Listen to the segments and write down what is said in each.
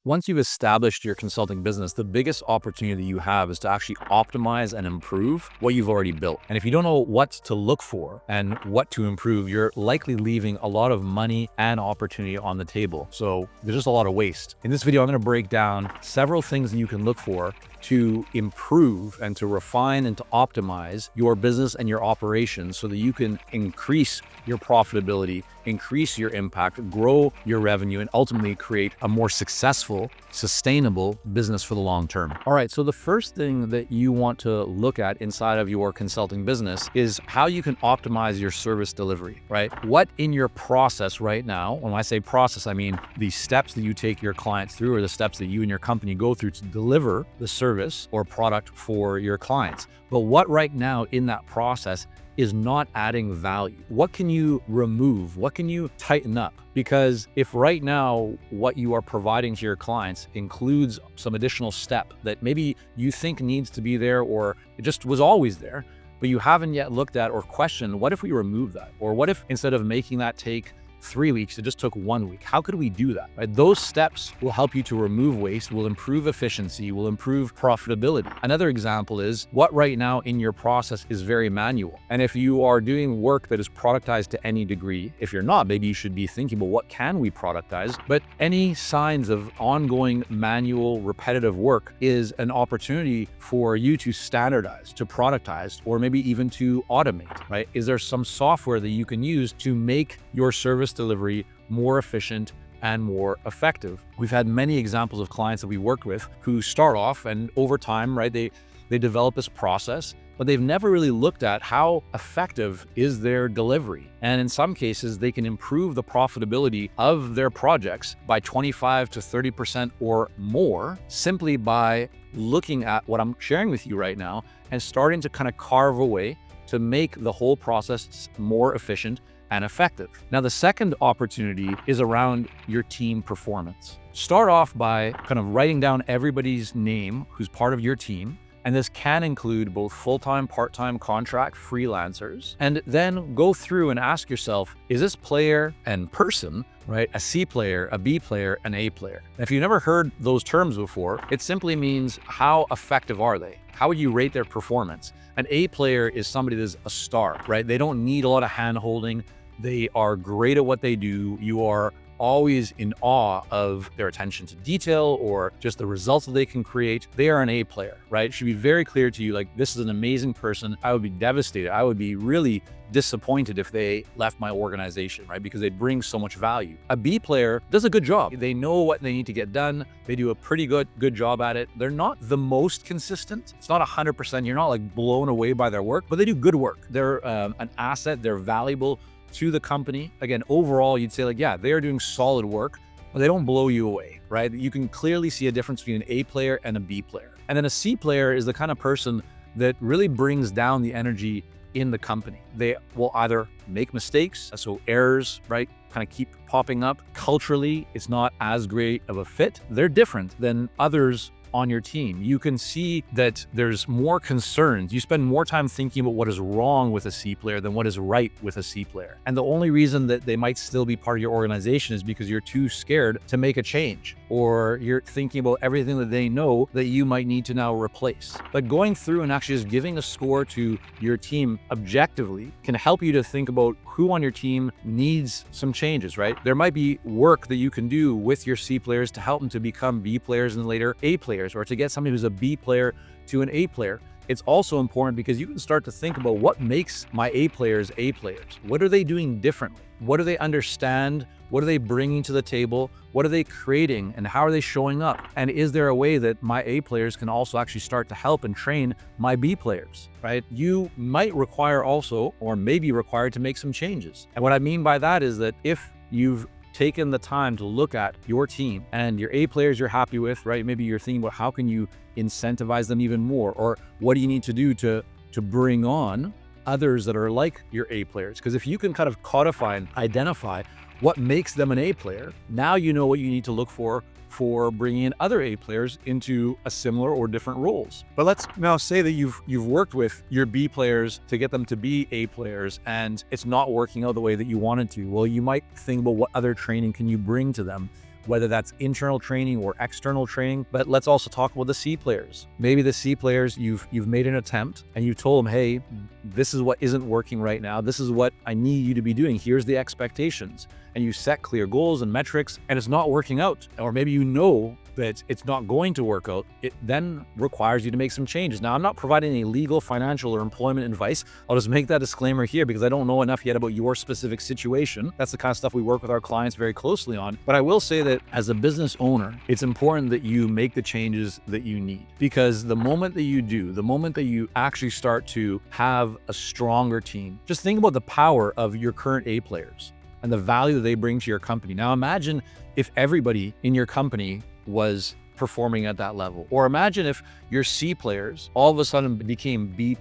Once you've established your consulting business, the biggest opportunity you have is to actually optimize and improve what you've already built. And if you don't know what to look for and what to improve, you're likely leaving a lot of money and opportunity on the table. So there's just a lot of waste. In this video, I'm going to break down several things that you can look for to improve and to refine and to optimize your business and your operations so that you can increase your profitability, increase your impact, grow your revenue, and ultimately create a more successful, sustainable business for the long term. All right, so the first thing that you want to look at inside of your consulting business is how you can optimize your service delivery, right? What in your process right now, when I say process, I mean the steps that you take your clients through or the steps that you and your company go through to deliver the service or product for your clients. But what right now in that process is not adding value? What can you remove? What can you tighten up? Because if right now what you are providing to your clients includes some additional step that maybe you think needs to be there or it just was always there, but you haven't yet looked at or questioned, what if we remove that? Or what if instead of making that take 3 weeks, it just took 1 week? How could we do that? Right? Those steps will help you to remove waste, will improve efficiency, will improve profitability. Another example is what right now in your process is very manual. And if you are doing work that is productized to any degree, if you're not, maybe you should be thinking, well, what can we productize? But any signs of ongoing manual repetitive work is an opportunity for you to standardize, to productize, or maybe even to automate, right? Is there some software that you can use to make your service delivery more efficient and more effective? We've had many examples of clients that we worked with who start off and over time, right, they develop this process, but they've never really looked at how effective is their delivery. And in some cases, they can improve the profitability of their projects by 25 to 30% or more simply by looking at what I'm sharing with you right now and starting to kind of carve a way to make the whole process more efficient and effective. Now, the second opportunity is around your team performance. Start off by kind of writing down everybody's name who's part of your team. And this can include both full-time, part-time, contract, freelancers. And then go through and ask yourself, is this player and person, right, a C player, a B player, an A player? And if you've never heard those terms before, it simply means how effective are they? How would you rate their performance? An A player is somebody that's a star, right? They don't need a lot of hand-holding. They are great at what they do. You are always in awe of their attention to detail or just the results that they can create. They are an A player, right? It should be very clear to you, like, this is an amazing person. I would be devastated. I would be really disappointed if they left my organization, right? Because they bring so much value. A B player does a good job. They know what they need to get done. They do a pretty good job at it. They're not the most consistent. It's not 100%. You're not like blown away by their work, but they do good work. They're an asset. They're valuable to the company. Again, overall, you'd say like, yeah, they are doing solid work, but they don't blow you away, right? You can clearly see a difference between an A player and a B player. And then a C player is the kind of person that really brings down the energy in the company. They will either make mistakes, so errors, right, kind of keep popping up. Culturally, it's not as great of a fit. They're different than others on your team. You can see that there's more concerns. You spend more time thinking about what is wrong with a C player than what is right with a C player. And the only reason that they might still be part of your organization is because you're too scared to make a change, or you're thinking about everything that they know that you might need to now replace. But going through and actually just giving a score to your team objectively can help you to think about who on your team needs some changes, right? There might be work that you can do with your C players to help them to become B players and later A players, or to get somebody who's a B player to an A player. It's also important because you can start to think about what makes my A players A players. What are they doing differently? What do they understand? What are they bringing to the table? What are they creating and how are they showing up? And is there a way that my A players can also actually start to help and train my B players, right? You might require also, or may be required to make some changes. And what I mean by that is that if you've taken the time to look at your team and your A players you're happy with, right? Maybe you're thinking about how can you incentivize them even more, or what do you need to do to bring on others that are like your A players? Because if you can kind of codify and identify what makes them an A player, now you know what you need to look for bringing in other A players into a similar or different roles. But let's now say that you've worked with your B players to get them to be A players and it's not working out the way that you wanted to. Well, you might think about what other training can you bring to them? whether that's internal training or external training. But let's also talk about the C players. Maybe the C players, you've made an attempt and you told them, hey, this is what isn't working right now. This is what I need you to be doing. Here's the expectations. And you set clear goals and metrics, and it's not working out. Or maybe you know that it's not going to work out. It then requires you to make some changes. Now, I'm not providing any legal, financial, or employment advice. I'll just make that disclaimer here because I don't know enough yet about your specific situation. That's the kind of stuff we work with our clients very closely on. But I will say that as a business owner, it's important that you make the changes that you need, because the moment that you do, the moment that you actually start to have a stronger team, just think about the power of your current A players and the value that they bring to your company. Now, imagine if everybody in your company was performing at that level. Or imagine if your C players all of a sudden became B+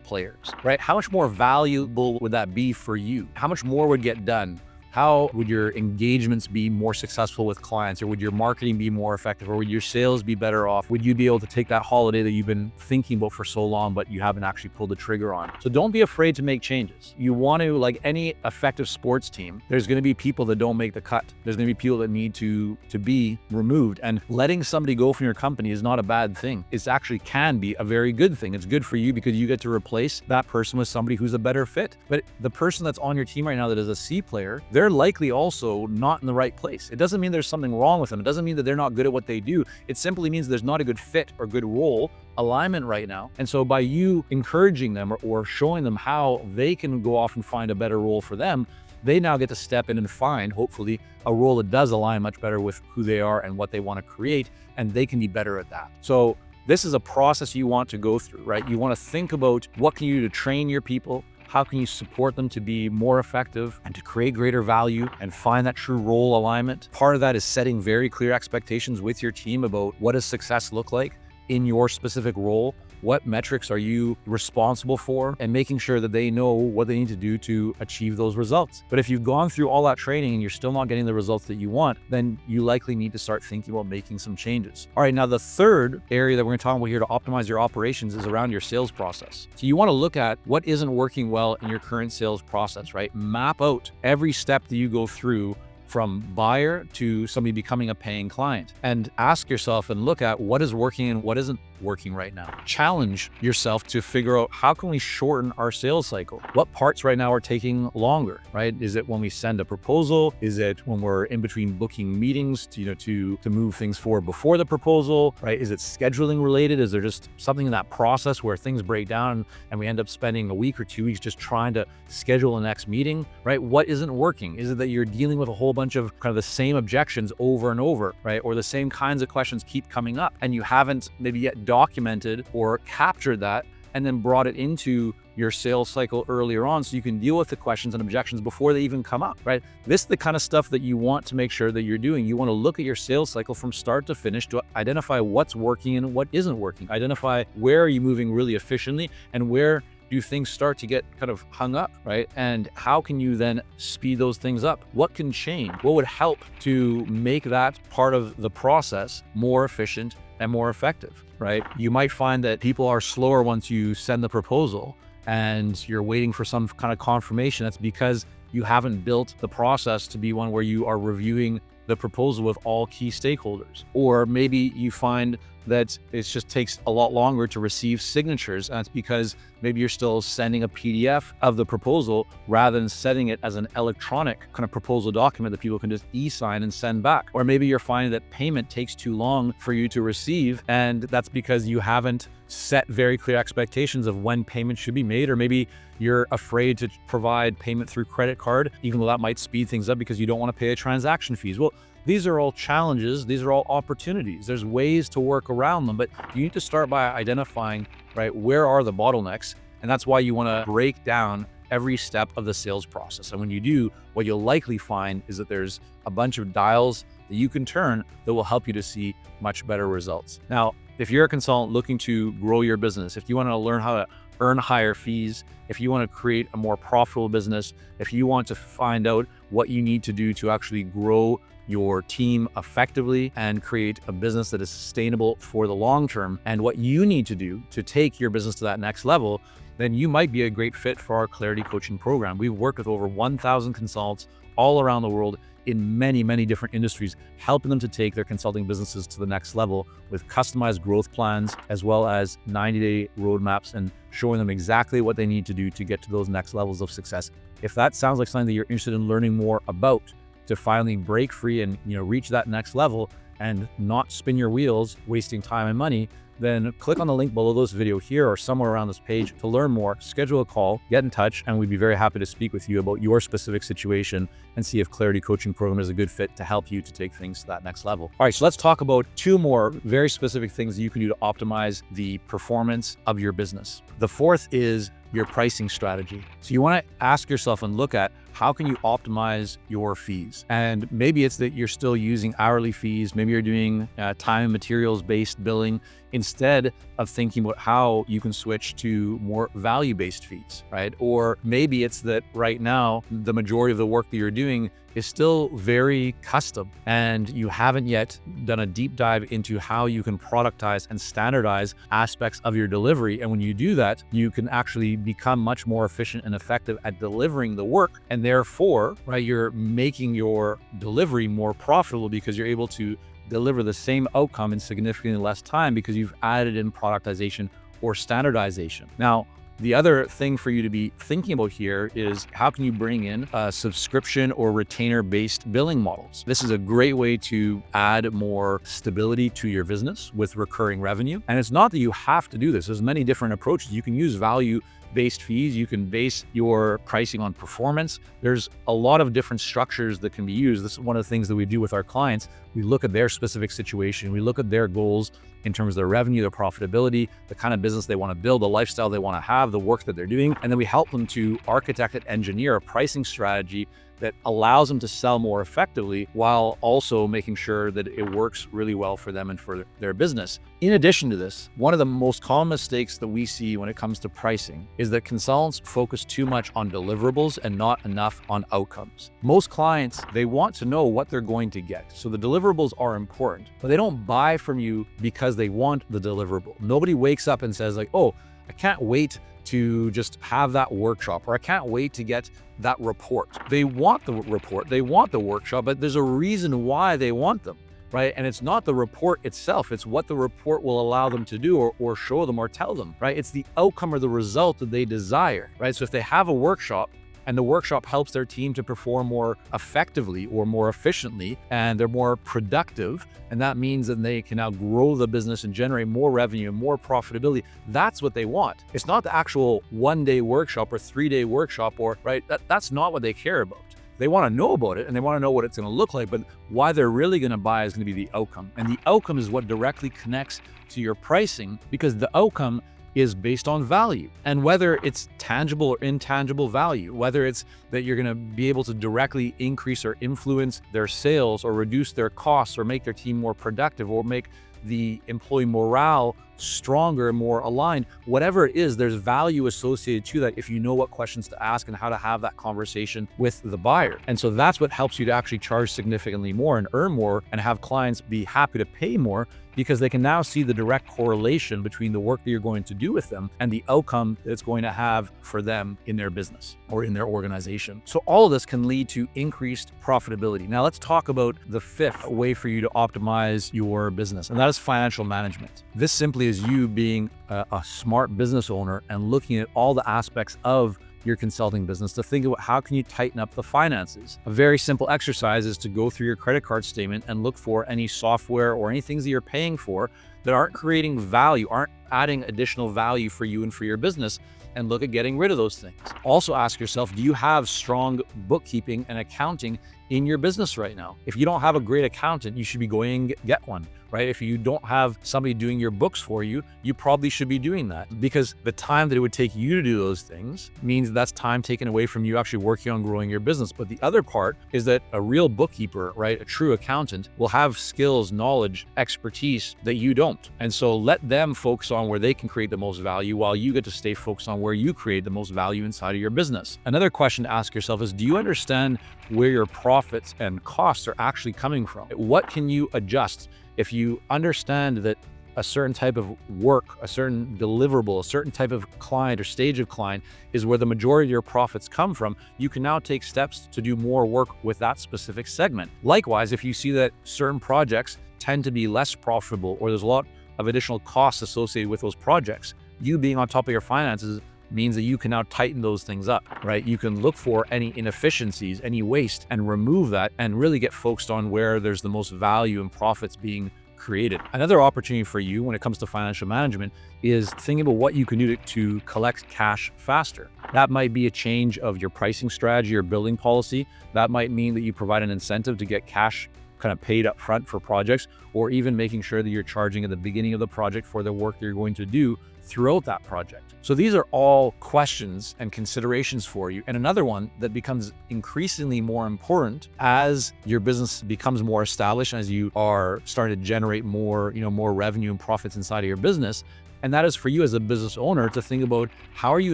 players, right? How much more valuable would that be for you? How much more would get done? How would your engagements be more successful with clients? Or would your marketing be more effective? Or would your sales be better off? Would you be able to take that holiday that you've been thinking about for so long, but you haven't actually pulled the trigger on? So don't be afraid to make changes. You want to, like any effective sports team, there's going to be people that don't make the cut. There's going to be people that need to be removed. And letting somebody go from your company is not a bad thing. It actually can be a very good thing. It's good for you because you get to replace that person with somebody who's a better fit. But the person that's on your team right now that is a C player, they're likely also not in the right place. It doesn't mean there's something wrong with them. It doesn't mean that they're not good at what they do. It simply means there's not a good fit or good role alignment right now. And so by you encouraging them or showing them how they can go off and find a better role for them, they now get to step in and find, hopefully, a role that does align much better with who they are and what they want to create, and they can be better at that. So this is a process you want to go through, right? You want to think about what can you do to train your people. How can you support them to be more effective and to create greater value and find that true role alignment? Part of that is setting very clear expectations with your team about what does success look like in your specific role. What metrics are you responsible for, and making sure that they know what they need to do to achieve those results. But if you've gone through all that training and you're still not getting the results that you want, then you likely need to start thinking about making some changes. All right, now the third area that we're going to talk about here to optimize your operations is around your sales process. So you want to look at what isn't working well in your current sales process, right? Map out every step that you go through from buyer to somebody becoming a paying client, and ask yourself and look at what is working and what isn't working right now. Challenge yourself to figure out, how can we shorten our sales cycle? What parts right now are taking longer, right? Is it when we send a proposal? Is it when we're in between booking meetings to move things forward before the proposal, right? Is it scheduling related? Is there just something in that process where things break down and we end up spending a week or 2 weeks just trying to schedule the next meeting, right? What isn't working? Is it that you're dealing with a whole bunch of kind of the same objections over and over, right? Or the same kinds of questions keep coming up and you haven't maybe yet documented or captured that and then brought it into your sales cycle earlier on so you can deal with the questions and objections before they even come up, right? This is the kind of stuff that you want to make sure that you're doing. You want to look at your sales cycle from start to finish to identify what's working and what isn't working. Identify where are you moving really efficiently and where do things start to get kind of hung up, right? And how can you then speed those things up? What can change? What would help to make that part of the process more efficient and more effective, right? You might find that people are slower once you send the proposal and you're waiting for some kind of confirmation. That's because you haven't built the process to be one where you are reviewing the proposal with all key stakeholders. Or maybe you find that it just takes a lot longer to receive signatures. And it's because maybe you're still sending a PDF of the proposal rather than setting it as an electronic kind of proposal document that people can just e-sign and send back. Or maybe you're finding that payment takes too long for you to receive. And that's because you haven't set very clear expectations of when payment should be made. Or maybe you're afraid to provide payment through credit card, even though that might speed things up because you don't want to pay a transaction fees. Well, these are all challenges. These are all opportunities. There's ways to work around them, but you need to start by identifying, right, where are the bottlenecks? And that's why you want to break down every step of the sales process. And when you do, what you'll likely find is that there's a bunch of dials that you can turn that will help you to see much better results. Now, if you're a consultant looking to grow your business, if you want to learn how to earn higher fees, if you want to create a more profitable business, if you want to find out what you need to do to actually grow your team effectively and create a business that is sustainable for the long term, and what you need to do to take your business to that next level, then you might be a great fit for our Clarity Coaching program. We've worked with over 1,000 consultants all around the world in many, many different industries, helping them to take their consulting businesses to the next level with customized growth plans, as well as 90-day roadmaps, and showing them exactly what they need to do to get to those next levels of success. If that sounds like something that you're interested in learning more about to finally break free and reach that next level and not spin your wheels, wasting time and money, then click on the link below this video here or somewhere around this page to learn more, schedule a call, get in touch, and we'd be very happy to speak with you about your specific situation and see if Clarity Coaching Program is a good fit to help you to take things to that next level. All right, so let's talk about 2 more very specific things that you can do to optimize the performance of your business. The fourth is your pricing strategy. So you want to ask yourself and look at how can you optimize your fees? And maybe it's that you're still using hourly fees. Maybe you're doing time and materials based billing instead of thinking about how you can switch to more value-based fees, right? Or maybe it's that right now, the majority of the work that you're doing is still very custom and you haven't yet done a deep dive into how you can productize and standardize aspects of your delivery. And when you do that, you can actually become much more efficient and effective at delivering the work. And therefore, right, you're making your delivery more profitable because you're able to deliver the same outcome in significantly less time because you've added in productization or standardization. Now, the other thing for you to be thinking about here is how can you bring in subscription or retainer-based billing models? This is a great way to add more stability to your business with recurring revenue. And it's not that you have to do this. There's many different approaches. You can use value-based fees. You can base your pricing on performance. There's a lot of different structures that can be used. This is one of the things that we do with our clients. We look at their specific situation. We look at their goals in terms of their revenue, their profitability, the kind of business they want to build, the lifestyle they want to have, the work that they're doing. And then we help them to architect and engineer a pricing strategy that allows them to sell more effectively while also making sure that it works really well for them and for their business. In addition to this, one of the most common mistakes that we see when it comes to pricing is that consultants focus too much on deliverables and not enough on outcomes. Most clients, they want to know what they're going to get. So the deliverables are important, but they don't buy from you because they want the deliverable. Nobody wakes up and says like, oh, I can't wait to just have that workshop, or I can't wait to get that report. They want the report, they want the workshop, but there's a reason why they want them, right? And it's not the report itself, it's what the report will allow them to do or show them or tell them, right? It's the outcome or the result that they desire, right? So if they have a workshop and the workshop helps their team to perform more effectively or more efficiently, and they're more productive, and that means that they can now grow the business and generate more revenue and more profitability. That's what they want. It's not the actual 1-day workshop or 3-day workshop, or right. That's not what they care about. They want to know about it and they want to know what it's going to look like, but why they're really going to buy is going to be the outcome. And the outcome is what directly connects to your pricing, because the outcome is based on value. And whether it's tangible or intangible value, whether it's that you're going to be able to directly increase or influence their sales or reduce their costs or make their team more productive or make the employee morale stronger and more aligned, whatever it is, there's value associated to that if you know what questions to ask and how to have that conversation with the buyer. And so that's what helps you to actually charge significantly more and earn more and have clients be happy to pay more, because they can now see the direct correlation between the work that you're going to do with them and the outcome that it's going to have for them in their business or in their organization. So all of this can lead to increased profitability. Now let's talk about the 5th way for you to optimize your business, and that is financial management. This simply is you being a smart business owner and looking at all the aspects of your consulting business to think about how can you tighten up the finances. A very simple exercise is to go through your credit card statement and look for any software or any things that you're paying for that aren't creating value, aren't adding additional value for you and for your business, and look at getting rid of those things. Also ask yourself, do you have strong bookkeeping and accounting in your business right now? If you don't have a great accountant, you should be going and get one, right? If you don't have somebody doing your books for you, you probably should be doing that, because the time that it would take you to do those things means that's time taken away from you actually working on growing your business. But the other part is that a real bookkeeper, right, a true accountant, will have skills, knowledge, expertise that you don't. And so let them focus on where they can create the most value while you get to stay focused on where you create the most value inside of your business. Another question to ask yourself is, do you understand where your profits and costs are actually coming from? What can you adjust? If you understand that a certain type of work, a certain deliverable, a certain type of client or stage of client is where the majority of your profits come from, you can now take steps to do more work with that specific segment. Likewise, if you see that certain projects tend to be less profitable or there's a lot of additional costs associated with those projects, you being on top of your finances means that you can now tighten those things up, right? You can look for any inefficiencies, any waste, and remove that and really get focused on where there's the most value and profits being created. Another opportunity for you when it comes to financial management is thinking about what you can do to collect cash faster. That might be a change of your pricing strategy or billing policy. That might mean that you provide an incentive to get cash kind of paid up front for projects, or even making sure that you're charging at the beginning of the project for the work that you're going to do throughout that project. So these are all questions and considerations for you. And another one that becomes increasingly more important as your business becomes more established, as you are starting to generate more, more revenue and profits inside of your business. And that is for you as a business owner to think about, how are you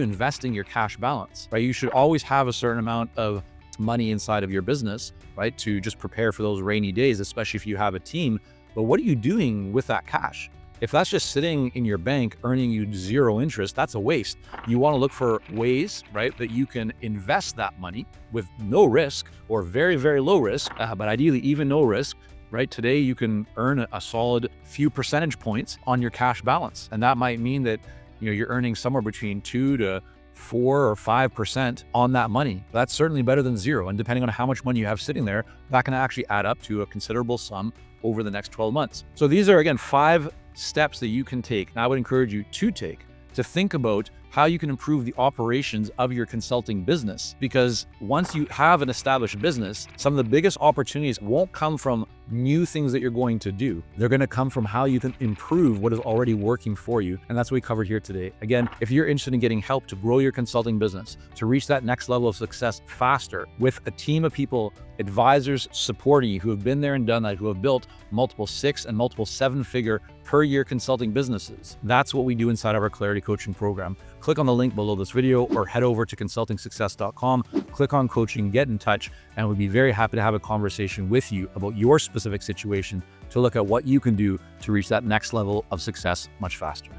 investing your cash balance, right? You should always have a certain amount of money inside of your business, right, to just prepare for those rainy days, especially if you have a team. But what are you doing with that cash? If that's just sitting in your bank earning you zero interest, that's a waste. You want to look for ways, right, that you can invest that money with no risk or very, very low risk, but ideally even no risk, right? Today, you can earn a solid few percentage points on your cash balance. And that might mean that, you're earning somewhere between 2 to 4 or 5% on that money. That's certainly better than zero. And depending on how much money you have sitting there, that can actually add up to a considerable sum over the next 12 months. So these are, again, 5 steps that you can take, and I would encourage you to take, to think about how you can improve the operations of your consulting business. Because once you have an established business, some of the biggest opportunities won't come from new things that you're going to do. They're going to come from how you can improve what is already working for you. And that's what we covered here today. Again, if you're interested in getting help to grow your consulting business, to reach that next level of success faster with a team of people, advisors supporting you who have been there and done that, who have built multiple 6 and multiple 7-figure per year consulting businesses, that's what we do inside of our Clarity Coaching program. Click on the link below this video or head over to consultingsuccess.com, click on coaching, get in touch, and we'd be very happy to have a conversation with you about your specific situation to look at what you can do to reach that next level of success much faster.